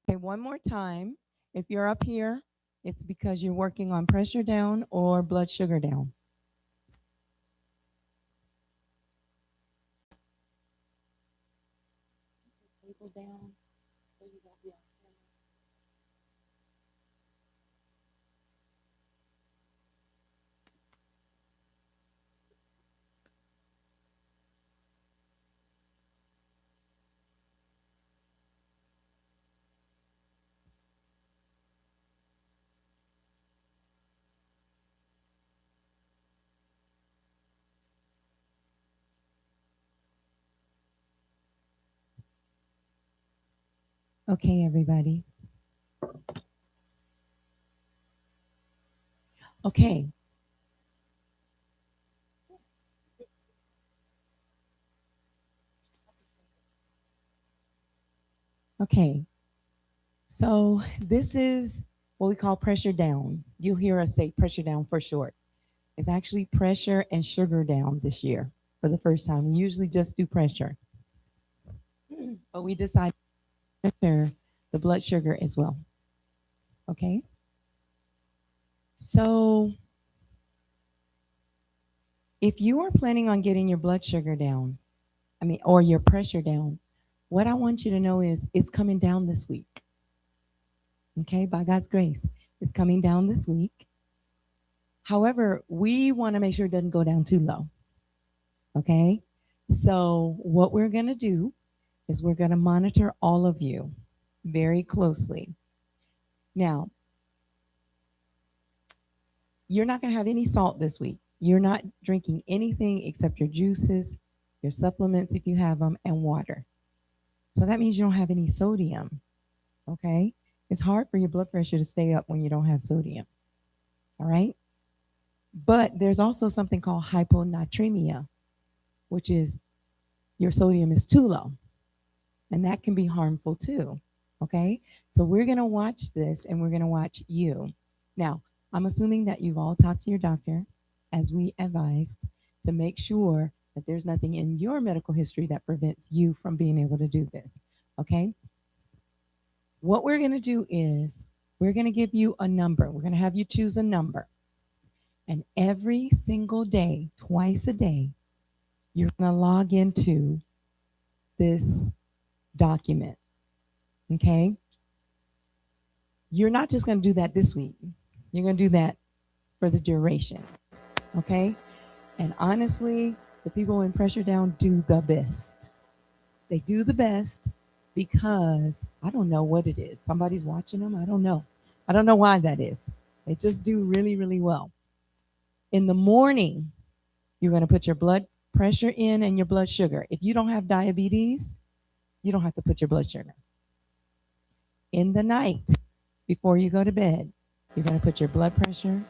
Okay, one more time. If you're up here, it's because you're working on pressure down or blood sugar down. Table down. So you won't be on camera. Okay, everybody. Okay. Okay. So this is what we call pressure down. You'll hear us say pressure down for short. It's actually pressure and sugar down this year for the first time. We usually just do pressure, but we decided to measure the blood sugar as well. Okay. So if you are planning on getting your blood sugar down, or your pressure down, what I want you to know is it's coming down this week. Okay, by God's grace, it's coming down this week. However, we want to make sure it doesn't go down too low. Okay, so what we're going to do is we're going to monitor all of you very closely. Now, you're not going to have any salt this week. You're not drinking anything except your juices, your supplements if you have them, and water. So that means you don't have any sodium. Okay? It's hard for your blood pressure to stay up when you don't have sodium. All right? But there's also something called hyponatremia, which is your sodium is too low. And that can be harmful too. Okay? So we're going to watch this and we're going to watch you. Now, I'm assuming that you've all talked to your doctor, as we advised, to make sure that there's nothing in your medical history that prevents you from being able to do this. Okay? What we're going to do is we're going to give you a number. We're going to have you choose a number. And every single day, twice a day, you're going to log into this document. Okay? You're not just going to do that this week. You're going to do that for the duration. Okay? And honestly, the people in pressure down do the best. They do the best because I don't know what it is. Somebody's watching them. I don't know. I don't know why that is. They just do really, really well. In the morning, you're going to put your blood pressure in and your blood sugar. If you don't have diabetes, you don't have to put your blood sugar. In the night, before you go to bed, you're going to put your blood pressure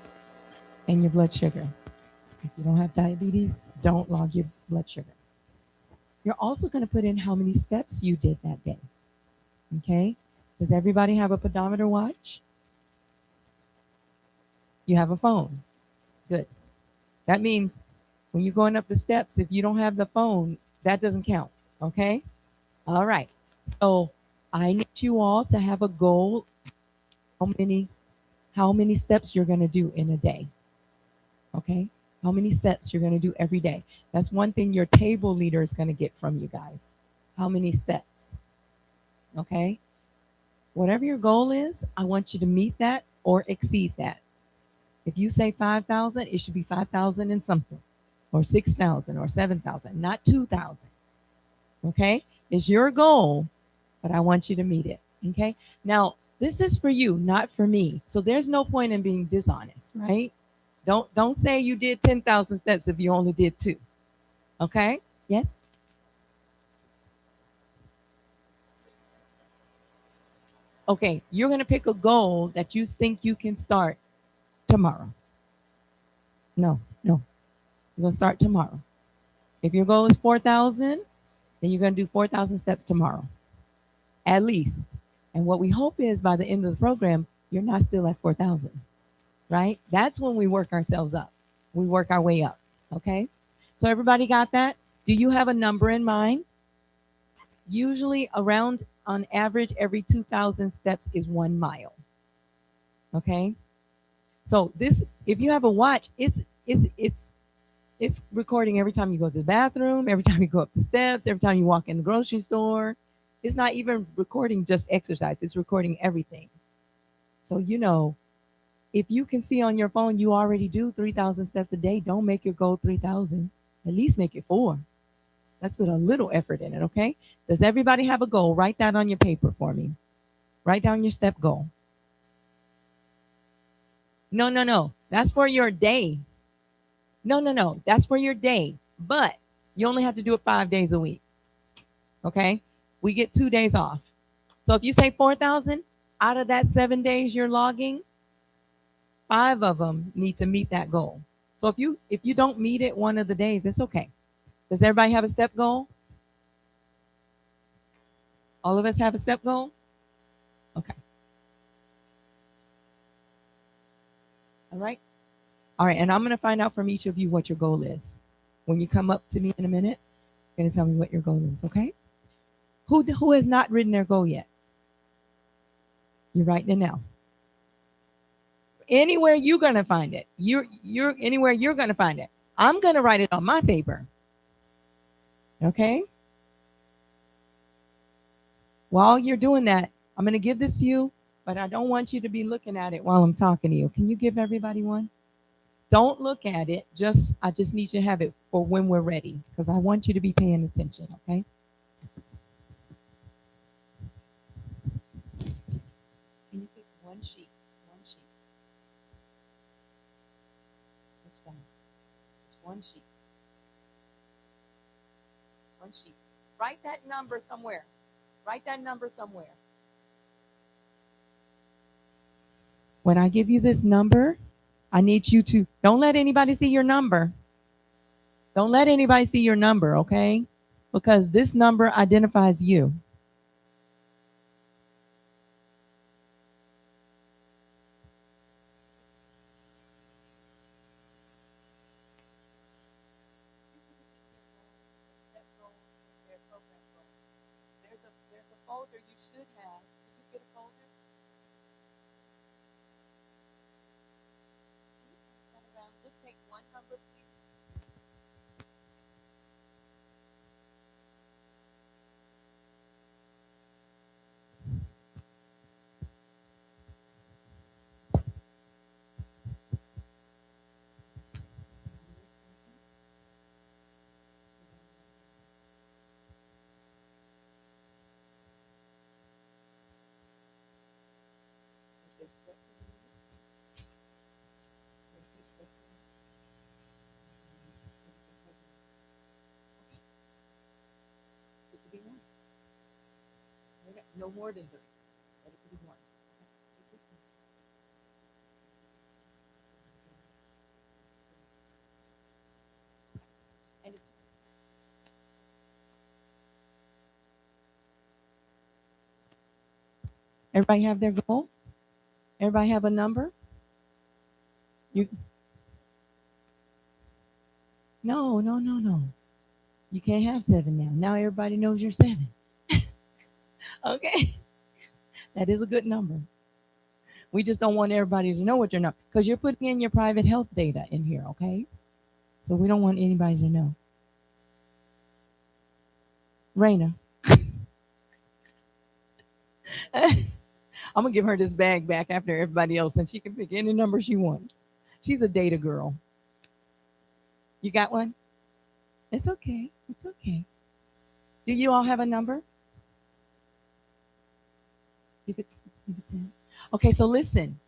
and your blood sugar. If you don't have diabetes, don't log your blood sugar. You're also going to put in how many steps you did that day. Okay? Does everybody have a pedometer watch? You have a phone. Good. That means when you're going up the steps, if you don't have the phone, that doesn't count. Okay? All right. So I need you all to have a goal. How many steps you're going to do in a day. Okay? How many steps you're going to do every day. That's one thing your table leader is going to get from you guys. How many steps? Okay? Whatever your goal is, I want you to meet that or exceed that. If you say 5,000, it should be 5,000 and something, or 6,000 or 7,000, not 2,000. Okay? It's your goal, but I want you to meet it. Okay? Now, this is for you, not for me. So there's no point in being dishonest, right? Don't say you did 10,000 steps if you only did 2. Okay? Yes? Okay, you're going to pick a goal that you think you can start tomorrow. No, no. You're going to start tomorrow. If your goal is 4,000, then you're going to do 4,000 steps tomorrow, at least. And what we hope is by the end of the program, you're not still at 4,000, right? That's when we work ourselves up. We work our way up, okay? So everybody got that? Do you have a number in mind? Usually around on average, every 2,000 steps is 1 mile. Okay. So this, if you have a watch, it's recording every time you go to the bathroom, every time you go up the steps, every time you walk in the grocery store. It's not even recording just exercise, it's recording everything. So, if you can see on your phone you already do 3,000 steps a day, don't make your goal 3,000. At least make it 4. Let's put a little effort in it, okay? Does everybody have a goal? Write that on your paper for me. Write down your step goal. No, no, no. That's for your day. No, no, no. That's for your day. But you only have to do it 5 days a week. Okay? We get 2 days off. So if you say 4,000, out of that 7 days you're logging, 5 of them need to meet that goal. So if you don't meet it one of the days, it's okay. Does everybody have a step goal? All of us have a step goal? Okay. All right. All right. And I'm going to find out from each of you what your goal is. When you come up to me in a minute, you're going to tell me what your goal is. Okay. Who has not written their goal yet? You're writing it now. Anywhere you're going to find it. You're anywhere you're going to find it. I'm going to write it on my paper. Okay. While you're doing that, I'm going to give this to you, but I don't want you to be looking at it while I'm talking to you. Can you give everybody one? Don't look at it. I just need you to have it for when we're ready, because I want you to be paying attention, okay? Can you pick one sheet? One sheet. That's fine. Just one sheet. One sheet. Write that number somewhere. Write that number somewhere. When I give you this number, I need you to, don't let anybody see your number. Don't let anybody see your number, okay? Because this number identifies you. There's a folder you should have. Did you get a folder? Just take one number, please. No more than 3. Let it be 1. And everybody have their goal? Everybody have a number? No. You can't have 7 now. Now everybody knows you're 7. Okay. That is a good number. We just don't want everybody to know what you're not, because you're putting in your private health data in here, okay? So we don't want anybody to know. Raina. I'm going to give her this bag back after everybody else, and she can pick any number she wants. She's a data girl. You got one? It's okay. It's okay. Do you all have a number? Give it 10. Okay, so listen.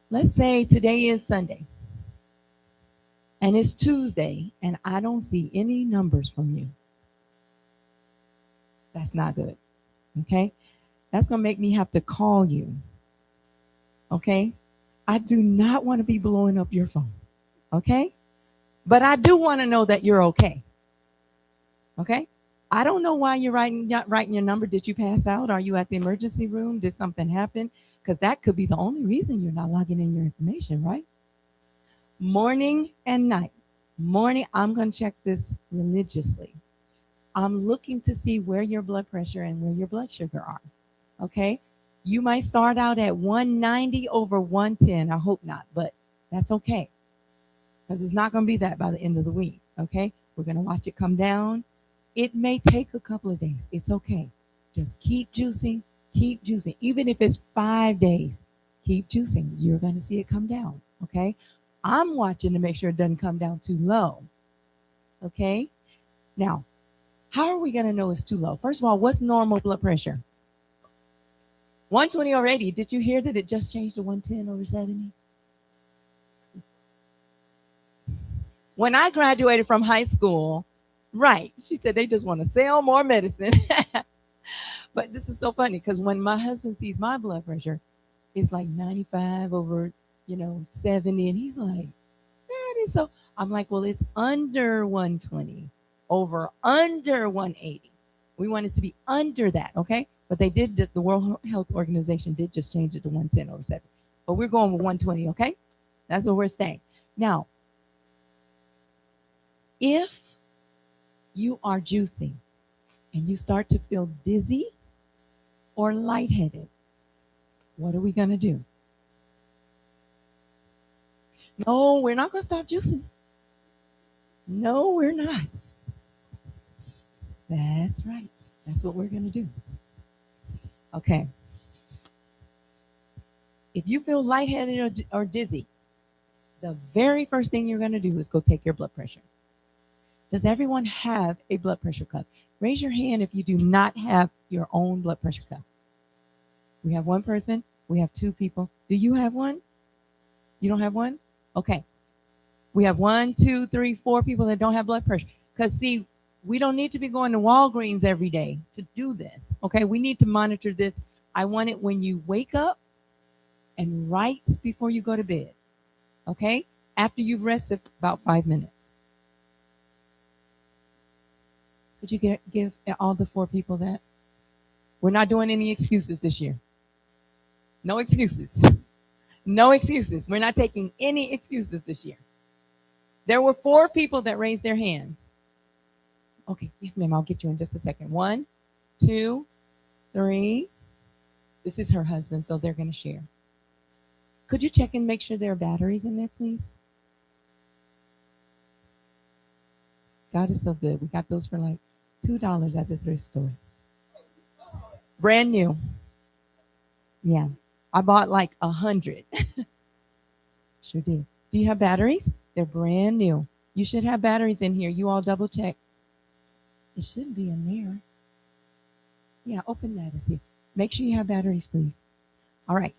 Let's say today is Sunday and it's Tuesday and I don't see any numbers from you. That's not good. Okay? That's going to make me have to call you. Okay? I do not want to be blowing up your phone. Okay? But I do want to know that you're okay. Okay? I don't know why you're not writing your number. Did you pass out? Are you at the emergency room? Did something happen? Because that could be the only reason you're not logging in your information, right? Morning and night. Morning, I'm going to check this religiously. I'm looking to see where your blood pressure and where your blood sugar are. Okay. You might start out at 190 over 110. I hope not, but that's okay because it's not going to be that by the end of the week. Okay. We're going to watch it come down. It may take a couple of days. It's okay. Just keep juicing, keep juicing. Even if it's 5 days, keep juicing. You're going to see it come down. Okay. I'm watching to make sure it doesn't come down too low. Okay. Now, how are we going to know it's too low? First of all, what's normal blood pressure? 120 already. Did you hear that it just changed to 110 over 70? When I graduated from high school, right, she said they just want to sell more medicine. But this is so funny because when my husband sees my blood pressure, it's like 95 over, 70. And he's like, that is so. I'm like, well, it's under 120 over under 180. We want it to be under that, okay? But they did, the World Health Organization did just change it to 110 over 70. But we're going with 120, okay? That's where we're staying. Now, if you are juicing and you start to feel dizzy or lightheaded, what are we going to do? No, we're not going to stop juicing. No, we're not. That's right. That's what we're going to do. Okay. If you feel lightheaded or dizzy, the very first thing you're going to do is go take your blood pressure. Does everyone have a blood pressure cuff? Raise your hand if you do not have your own blood pressure cuff. We have one person. We have two people. Do you have one? You don't have one? Okay. We have 1, 2, 3, 4 people that don't have blood pressure. Because, see, we don't need to be going to Walgreens every day to do this. Okay. We need to monitor this. I want it when you wake up and right before you go to bed. Okay. After you've rested about 5 minutes. Could you give all the 4 people that? We're not doing any excuses this year. No excuses. No excuses. We're not taking any excuses this year. There were 4 people that raised their hands. Okay, yes, ma'am. I'll get you in just a second. 1, 2, 3. This is her husband, so they're going to share. Could you check and make sure there are batteries in there, please? God is so good. We got those for like $2 at the thrift store. Brand new. Yeah. I bought like 100. Sure did. Do you have batteries? They're brand new. You should have batteries in here. You all double check. It should be in there. Yeah, open that and see. Make sure you have batteries, please. All right.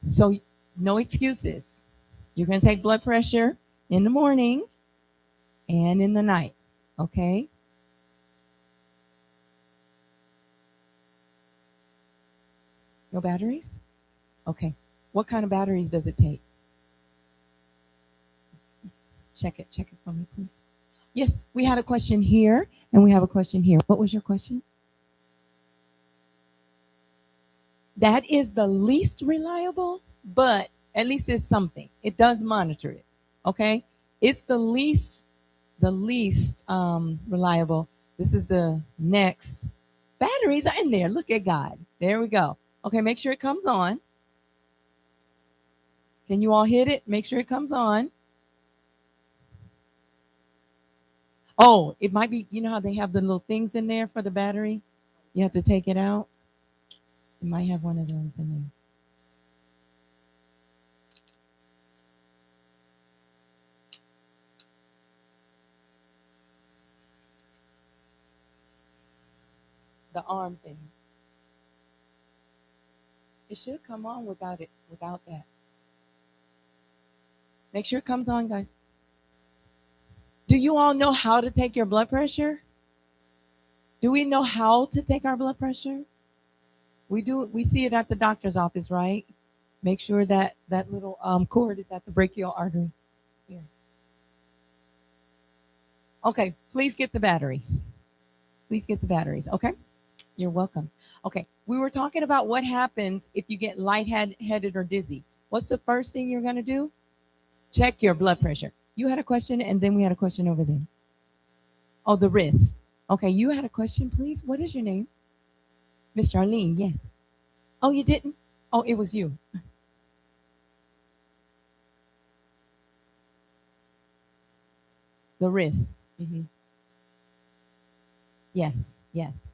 So, no excuses. You're going to take blood pressure in the morning and in the night. Okay? No batteries? Okay. What kind of batteries does it take? Check it for me, please. Yes, we had a question here and we have a question here. What was your question? That is the least reliable, but at least it's something. It does monitor it. Okay? It's the least reliable. This is the next. Batteries are in there. Look at God. There we go. Okay, make sure it comes on. Can you all hit it? Make sure it comes on. Oh, it might be, you know how they have the little things in there for the battery? You have to take it out. It might have one of those in there. The arm thing. It should come on without that. Make sure it comes on, guys. Do you all know how to take your blood pressure? Do we know how to take our blood pressure? We do. We see it at the doctor's office, right? Make sure that that little cord is at the brachial artery. Here. Okay, please get the batteries. Please get the batteries. Okay, you're welcome. Okay, we were talking about what happens if you get lightheaded or dizzy. What's the first thing you're going to do? Check your blood pressure. You had a question, and then we had a question over there. Oh, the wrist. Okay, you had a question, please. What is your name? Miss Charlene, yes. Oh, you didn't? Oh, it was you. The wrist. Yes, yes.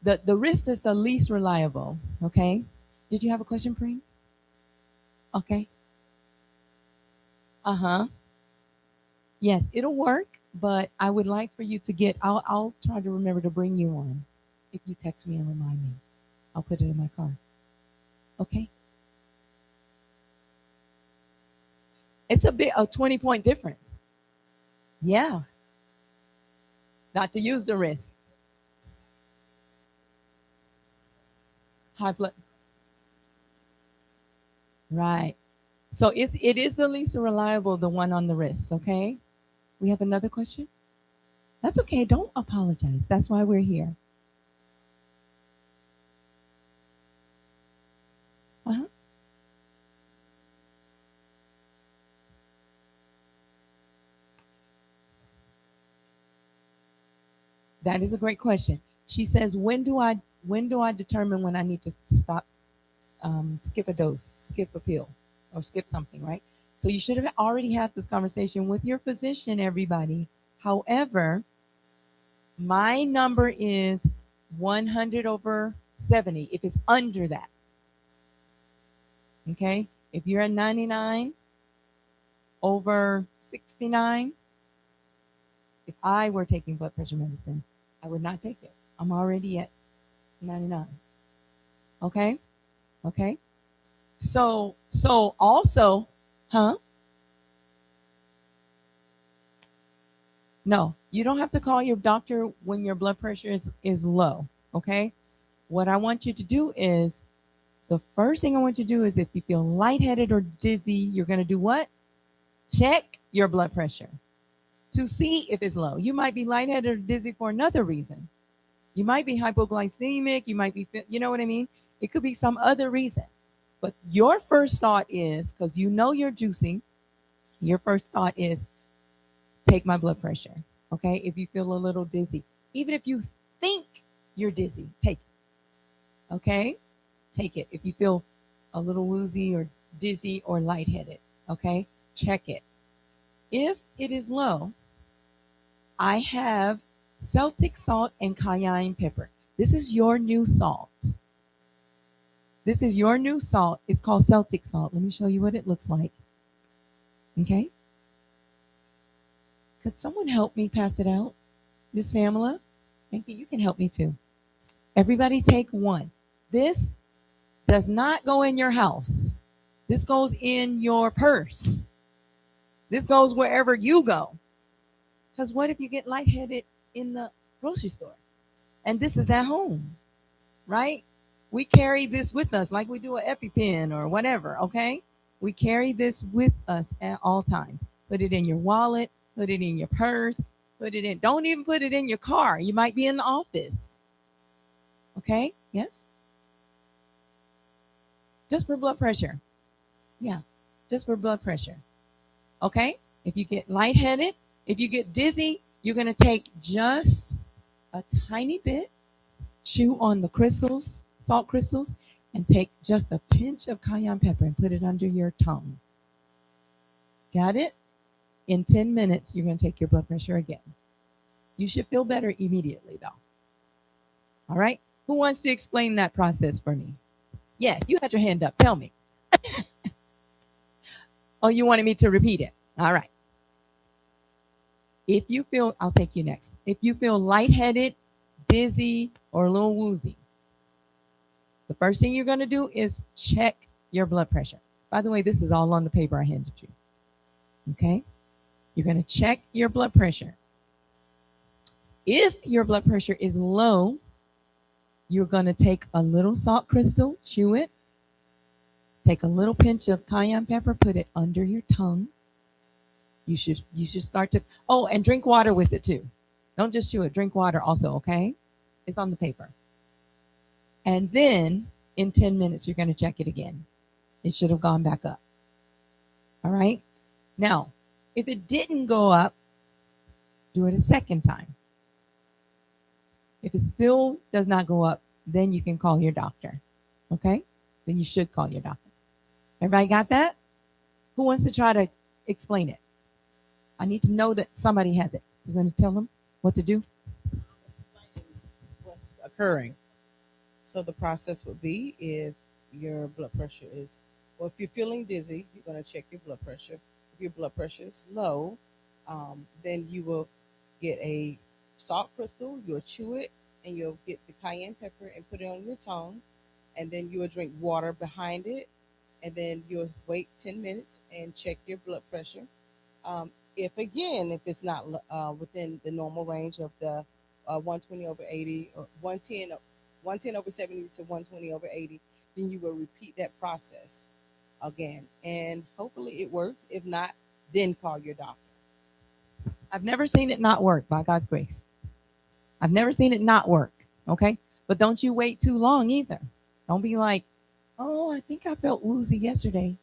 The wrist is the least reliable. Okay. Did you have a question, Preen? Okay. Uh huh. Yes, it'll work, but I would like for you to get. I'll try to remember to bring you one. If you text me and remind me, I'll put it in my car. Okay. It's a 20-point difference. Yeah. Not to use the wrist. High blood. Right. So it is the least reliable, the one on the wrist. Okay. We have another question. That's okay. Don't apologize. That's why we're here. Uh-huh. That is a great question. She says, when do I determine when I need to stop, skip a dose, skip a pill, or skip something, right? So you should have already had this conversation with your physician, everybody. However, my number is 100 over 70. If it's under that, okay. If you're at 99 over 69, if I were taking blood pressure medicine, I would not take it. I'm already at 99. Okay. Okay. So also, huh? No, you don't have to call your doctor when your blood pressure is low. Okay. What I want you to do is the first thing I want you to do is if you feel lightheaded or dizzy, you're going to do what? Check your blood pressure to see if it's low. You might be lightheaded or dizzy for another reason. You might be hypoglycemic. You might be, you know what I mean? It could be some other reason. But your first thought is, because you know you're juicing, your first thought is take my blood pressure. Okay. If you feel a little dizzy, even if you think you're dizzy, take it. Okay. Take it. If you feel a little woozy or dizzy or lightheaded, okay, check it. If it is low, I have Celtic salt and cayenne pepper. This is your new salt. This is your new salt. It's called Celtic salt. Let me show you what it looks like. Okay. Could someone help me pass it out? Miss Pamela? Thank you. You can help me too. Everybody take one. This does not go in your house. This goes in your purse. This goes wherever you go. Because what if you get lightheaded in the grocery store? And this is at home, right? We carry this with us like we do an EpiPen or whatever, okay? We carry this with us at all times. Put it in your wallet, put it in your purse, don't even put it in your car. You might be in the office, okay? Yes? Just for blood pressure. Yeah, just for blood pressure. Okay? If you get lightheaded, if you get dizzy, you're going to take just a tiny bit, chew on the crystals, salt crystals, and take just a pinch of cayenne pepper and put it under your tongue. Got it? In 10 minutes, you're going to take your blood pressure again. You should feel better immediately, though. All right? Who wants to explain that process for me? Yes, you had your hand up. Tell me. Oh, you wanted me to repeat it. All right. If you feel, I'll take you next. If you feel lightheaded, dizzy, or a little woozy, the first thing you're going to do is check your blood pressure. By the way, this is all on the paper I handed you. Okay? You're going to check your blood pressure. If your blood pressure is low, you're going to take a little salt crystal, chew it, take a little pinch of cayenne pepper, put it under your tongue. You should start to, oh, and drink water with it too. Don't just chew it, drink water also, okay? It's on the paper. And then in 10 minutes, you're going to check it again. It should have gone back up. All right? Now, if it didn't go up, do it a second time. If it still does not go up, then you can call your doctor. Okay? Then you should call your doctor. Everybody got that? Who wants to try to explain it? I need to know that somebody has it. You're going to tell them what to do? What's occurring. So the process would be if your blood pressure is, well, if you're feeling dizzy, you're going to check your blood pressure. If your blood pressure is low, then you will get a salt crystal, you'll chew it, and you'll get the cayenne pepper and put it on your tongue. And then you will drink water behind it. And then you'll wait 10 minutes and check your blood pressure. If again, if it's not within the normal range of the 120 over 80 or 110 over 70 to 120 over 80, then you will repeat that process again. And hopefully it works. If not, then call your doctor. I've never seen it not work by God's grace. I've never seen it not work. Okay? But don't you wait too long either. Don't be like, oh, I think I felt woozy yesterday.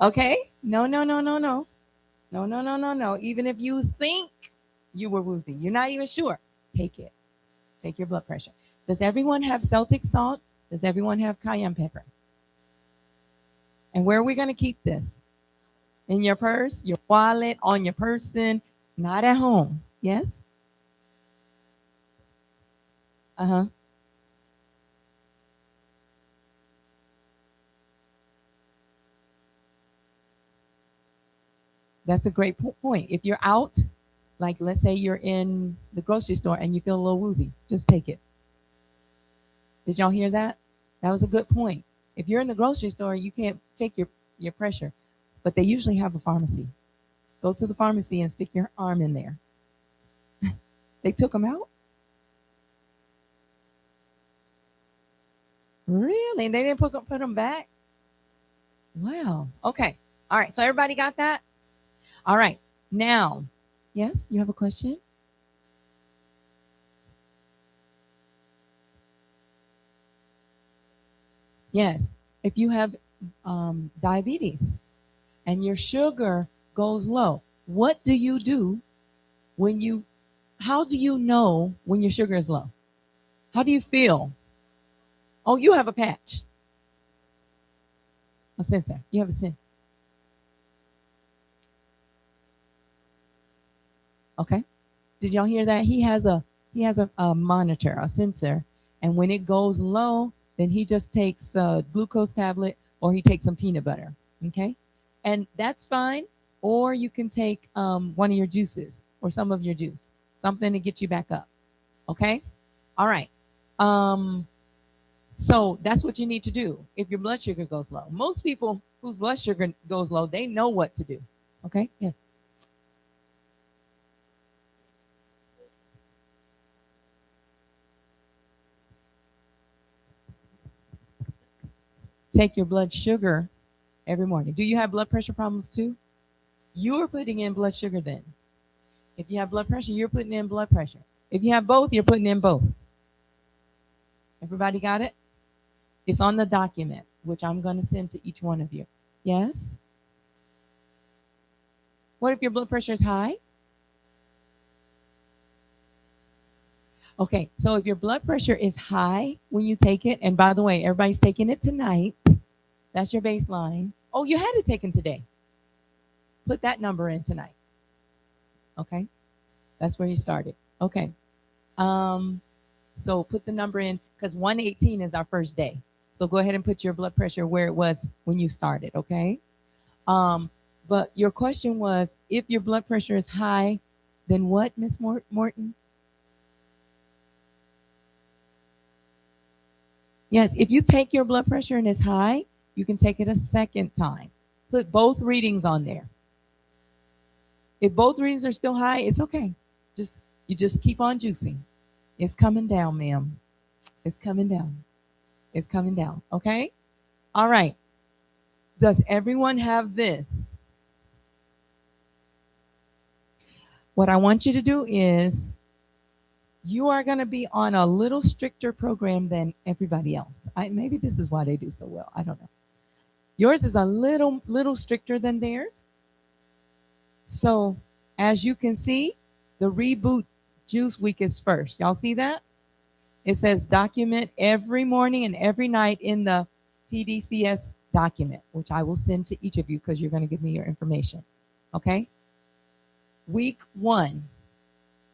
Okay? No, no, no, no, no. No, no, no, no, no. Even if you think you were woozy, you're not even sure. Take it. Take your blood pressure. Does everyone have Celtic salt? Does everyone have cayenne pepper? And where are we going to keep this? In your purse, your wallet, on your person, not at home. Yes? Uh huh. That's a great point. If you're out, like let's say you're in the grocery store and you feel a little woozy, just take it. Did y'all hear that? That was a good point. If you're in the grocery store, you can't take your pressure, but they usually have a pharmacy. Go to the pharmacy and stick your arm in there. They took them out? Really? And they didn't put them back? Wow. Okay. All right. So everybody got that? All right. Now, yes, you have a question? Yes. If you have diabetes and your sugar goes low, what do you do when you, how do you know when your sugar is low? How do you feel? Oh, you have a patch, a sensor. You have a sensor. Okay. Did y'all hear that? He has a monitor, a sensor, and when it goes low, then he just takes a glucose tablet or he takes some peanut butter. Okay, and that's fine. Or you can take one of your juices or some of your juice, something to get you back up. Okay. All right. Um, so that's what you need to do if your blood sugar goes low. Most people whose blood sugar goes low, they know what to do. Okay. Yes. Take your blood sugar every morning. Do you have blood pressure problems too? You're putting in blood sugar then. If you have blood pressure, you're putting in blood pressure. If you have both, you're putting in both. Everybody got it? It's on the document, which I'm going to send to each one of you. Yes? What if your blood pressure is high? Okay, so if your blood pressure is high when you take it, and by the way, everybody's taking it tonight, that's your baseline. Oh, you had it taken today. Put that number in tonight. Okay, that's where you started. Okay, um, so put the number in because 118 is our first day. So go ahead and put your blood pressure where it was when you started. Okay, um, but your question was if your blood pressure is high, then what, Miss Morton? Yes, if you take your blood pressure and it's high, you can take it a second time. Put both readings on there. If both readings are still high, it's okay. Just you just keep on juicing. It's coming down, ma'am. It's coming down. It's coming down. Okay? All right. Does everyone have this? What I want you to do is you are going to be on a little stricter program than everybody else. Maybe this is why they do so well. I don't know. Yours is a little stricter than theirs. So, as you can see, The reboot juice week is first. Y'all see that? It says document every morning and every night in the PDCS document, which I will send to each of you because you're going to give me your information. Okay? Week 1,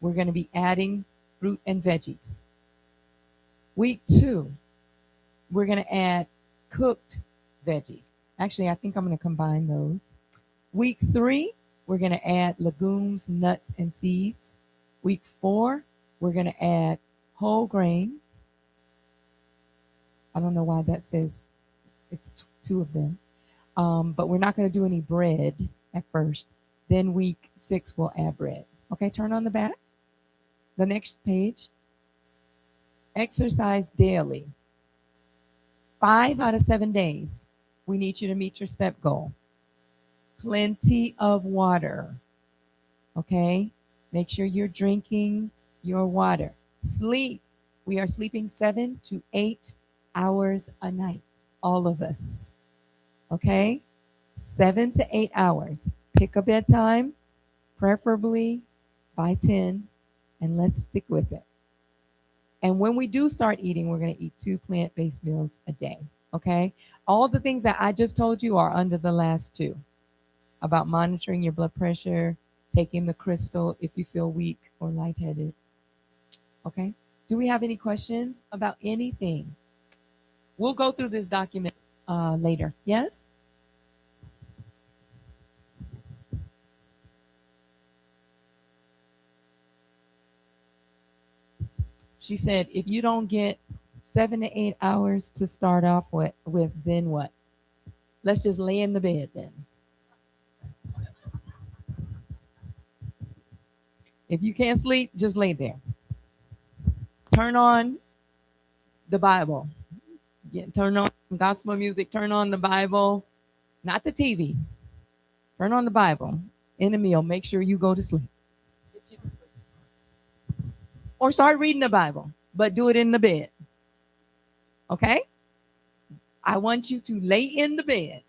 we're going to be adding fruit and veggies. Week 2, we're going to add cooked veggies. Actually, I think I'm going to combine those. Week 3, we're going to add legumes, nuts, and seeds. Week 4, we're going to add whole grains. I don't know why that says it's two of them. But we're not going to do any bread at first. Then week 6, we'll add bread. Okay, turn on the back. The next page. Exercise daily. 5 out of 7 days, we need you to meet your step goal. Plenty of water. Okay? Make sure you're drinking your water. Sleep. We are sleeping 7 to 8 hours a night. All of us. Okay? 7 to 8 hours. Pick a bedtime, preferably by 10, and let's stick with it. And when we do start eating, we're going to eat 2 plant-based meals a day. Okay? All the things that I just told you are under the last 2 about monitoring your blood pressure, taking the crystal if you feel weak or lightheaded. Okay? Do we have any questions about anything? We'll go through this document later. Yes? She said, if you don't get 7 to 8 hours to start off with, then what? Let's just lay in the bed then. If you can't sleep, just lay there. Turn on the Bible. Turn on gospel music. Turn on the Bible, not the TV. Turn on the Bible. In the meal, make sure you go to sleep. Or start reading the Bible, but do it in the bed. Okay? I want you to lay in the bed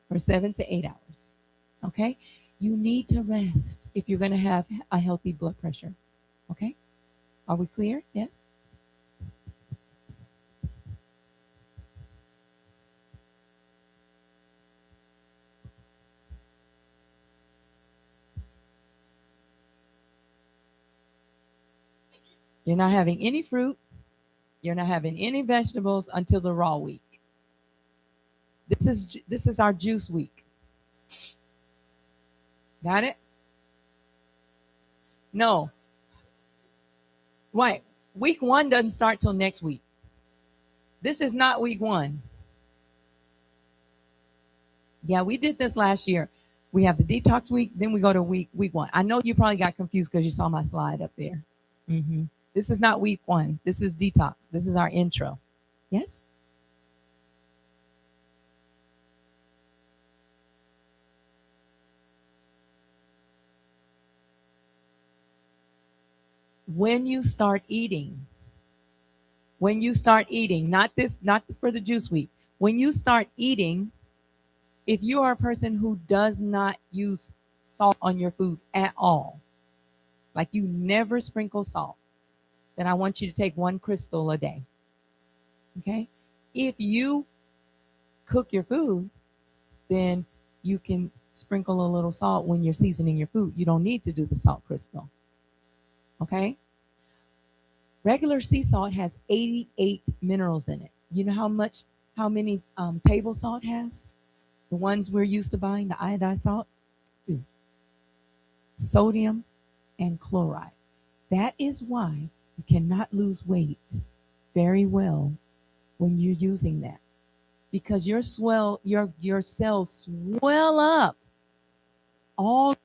for 7 to 8 hours. Okay? You need to rest if you're going to have a healthy blood pressure. Okay? Are we clear? Yes? You're not having any fruit. You're not having any vegetables until the raw week. This is our juice week. Got it? No. Right. Week 1 doesn't start till next week. This is not week 1. Yeah, we did this last year. We have the detox week, then we go to week 1. I know you probably got confused because you saw my slide up there. This is not week 1. This is detox. This is our intro. Yes? When you start eating, not for the juice week. When you start eating, if you are a person who does not use salt on your food at all, like you never sprinkle salt, then I want you to take 1 crystal a day. Okay? If you cook your food, then you can sprinkle a little salt when you're seasoning your food. You don't need to do the salt crystal. Okay? Regular sea salt has 88 minerals in it. You know how many table salt has? The ones we're used to buying, the iodized salt? 2. Sodium and chloride. That is why you cannot lose weight very well when you're using that. Because your cells swell up all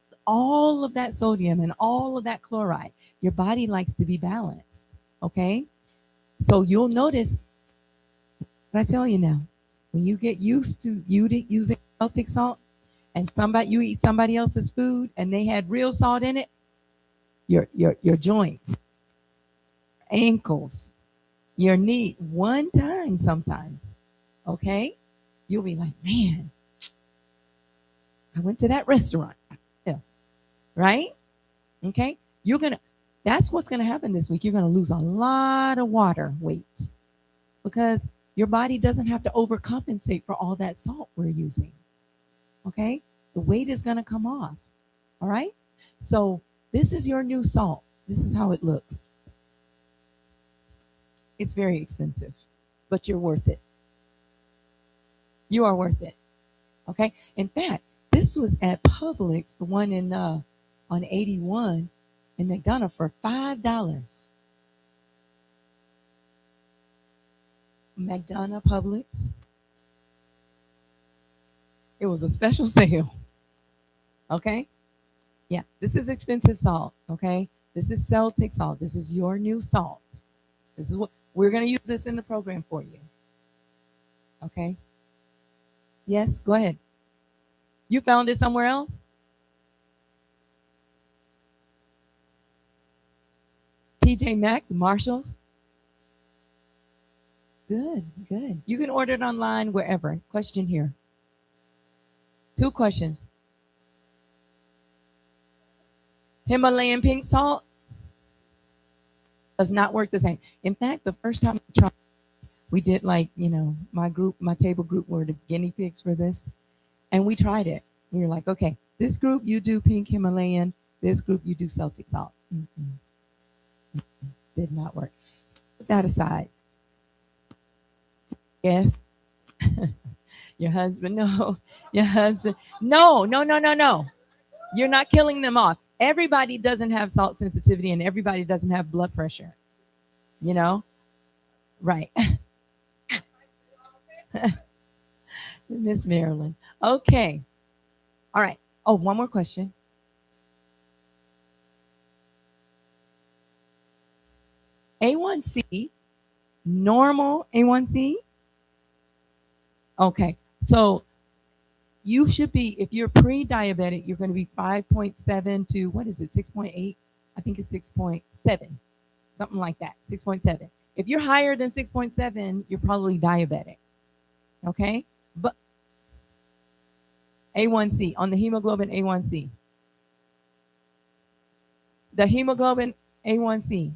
of that sodium and all of that chloride. Your body likes to be balanced. Okay? So you'll notice what I tell you now. When you get used to using Celtic salt and you eat somebody else's food and they had real salt in it, your joints, ankles, your knee, one time sometimes, okay? You'll be like, man, I went to that restaurant. Yeah. Right? Okay? You're going to, that's what's going to happen this week. You're going to lose a lot of water weight because your body doesn't have to overcompensate for all that salt we're using. Okay? The weight is going to come off. All right? So this is your new salt. This is how it looks. It's very expensive, but you're worth it. You are worth it. Okay? In fact, this was at Publix, the one in on 81 in McDonough for $5. McDonough Publix. It was a special sale. Okay? Yeah, this is expensive salt. Okay? This is Celtic salt. This is your new salt. This is what we're going to use this in the program for you. Okay? Yes, go ahead. You found it somewhere else? TJ Maxx, Marshalls? Good, good. You can order it online wherever. Question here. 2 questions. Himalayan pink salt does not work the same. In fact, the first time we tried, we did like, my table group were the guinea pigs for this. And we tried it. We were like, okay, this group you do pink Himalayan, this group you do Celtic salt. Did not work. Put that aside. Yes. Your husband, no. Your husband, no. You're not killing them off. Everybody doesn't have salt sensitivity and everybody doesn't have blood pressure. Right. Miss Marilyn. Okay. All right. Oh, one more question. A1C, normal A1C. Okay. So you should be, if you're pre-diabetic, you're going to be 5.7 to, what is it, 6.8? I think it's 6.7, something like that, 6.7. If you're higher than 6.7, you're probably diabetic. Okay? But A1C, on the hemoglobin A1C. The hemoglobin A1C.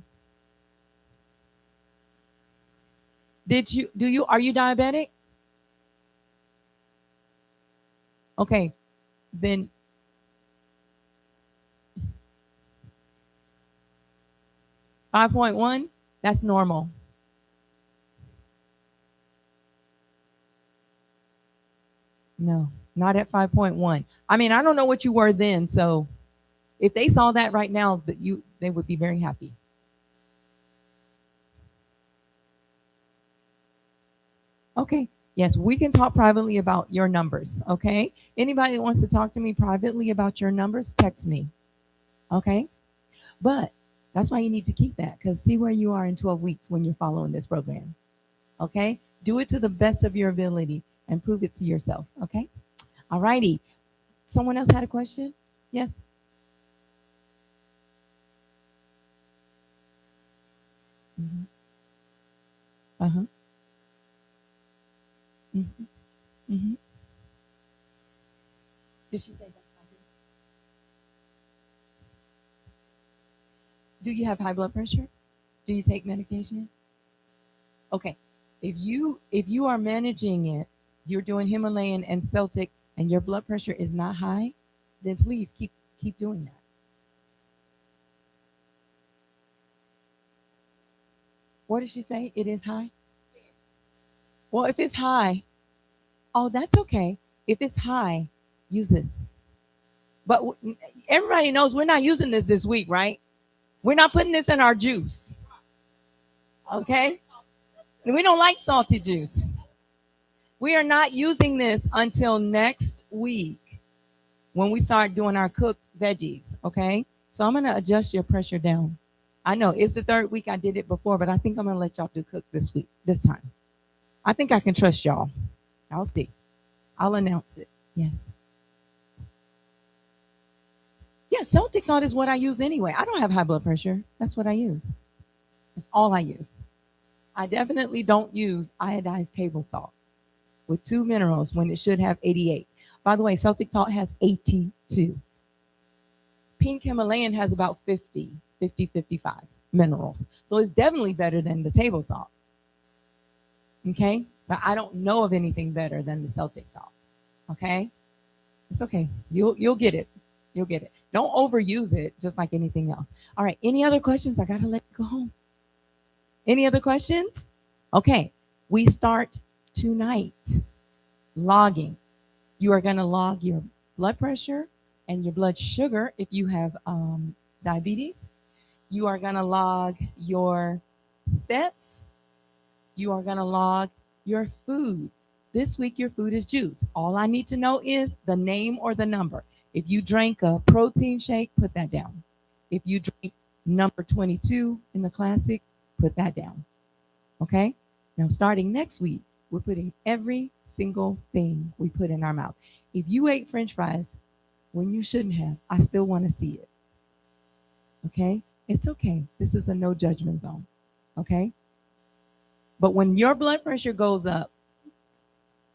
Are you diabetic? Okay, then 5.1, that's normal. No, not at 5.1. I mean, I don't know what you were then, so if they saw that right now, they would be very happy. Okay. Yes, we can talk privately about your numbers. Okay. Anybody that wants to talk to me privately about your numbers, text me. Okay. But that's why you need to keep that, because see where you are in 12 weeks when you're following this program. Okay. Do it to the best of your ability and prove it to yourself. Okay. All righty. Someone else had a question? Yes. Mm-hmm. Uh-huh. Mm-hmm. Mm-hmm. Did she say that? Do you have high blood pressure? Do you take medication? Okay. If you are managing it, you're doing Himalayan and Celtic and your blood pressure is not high, then please keep doing that. What did she say? It is high? Well, if it's high, oh, that's okay. If it's high, use this. But everybody knows we're not using this week, right? We're not putting this in our juice. Okay? We don't like salty juice. We are not using this until next week when we start doing our cooked veggies. Okay? So I'm going to adjust your pressure down. I know it's the 3rd week I did it before, but I think I'm going to let y'all do cook this time. I think I can trust y'all. I'll see. I'll announce it. Yes. Yeah, Celtic salt is what I use anyway. I don't have high blood pressure. That's what I use. That's all I use. I definitely don't use iodized table salt with 2 minerals when it should have 88. By the way, Celtic salt has 82. pink Himalayan has about 55 minerals. So it's definitely better than the table salt. Okay? But I don't know of anything better than the Celtic salt. Okay? It's okay. You'll get it. You'll get it. Don't overuse it, just like anything else. All right. Any other questions? I gotta let you go home. Any other questions? Okay. We start tonight. Logging. You are gonna log your blood pressure and your blood sugar if you have diabetes. You are gonna log your steps. You are gonna log your food. This week, your food is juice. All I need to know is the name or the number. If you drank a protein shake, put that down. If you drink number 22 in the classic, put that down. Okay? Now, starting next week, we're putting every single thing we put in our mouth. If you ate French fries when you shouldn't have, I still want to see it. Okay? It's okay. This is a no judgment zone. Okay? But when your blood pressure goes up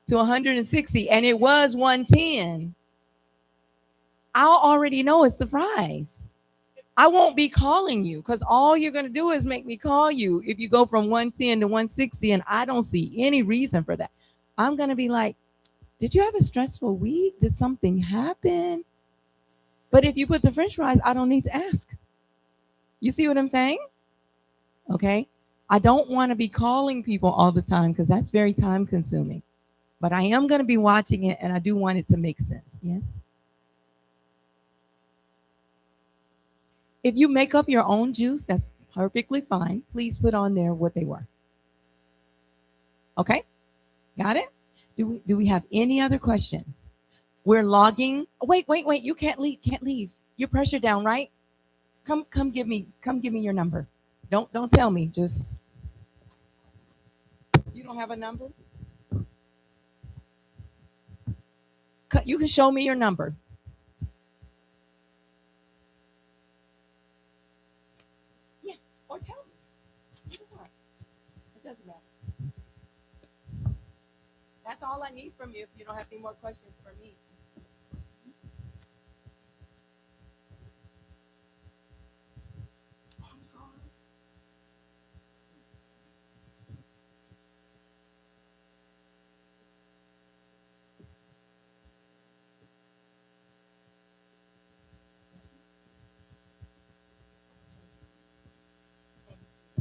to 160 and it was 110, I'll already know it's the fries. I won't be calling you because all you're going to do is make me call you if you go from 110 to 160 and I don't see any reason for that. I'm going to be like, did you have a stressful week? Did something happen? But if you put the French fries, I don't need to ask. You see what I'm saying? Okay. I don't want to be calling people all the time because that's very time consuming. But I am going to be watching it and I do want it to make sense. Yes. If you make up your own juice, that's perfectly fine. Please put on there what they were. Okay? Got it? Do we have any other questions? We're logging. Wait. You can't leave. Can't leave. Your pressure down, right? Come give me your number. Don't tell me. Just you don't have a number? You can show me your number. Yeah, or tell me. Either one. It doesn't matter. That's all I need from you if you don't have any more questions for me. I'm sorry.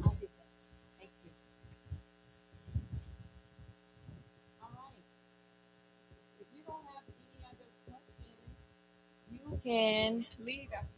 I'll get that. Thank you. All right. If you don't have any other questions, you can leave after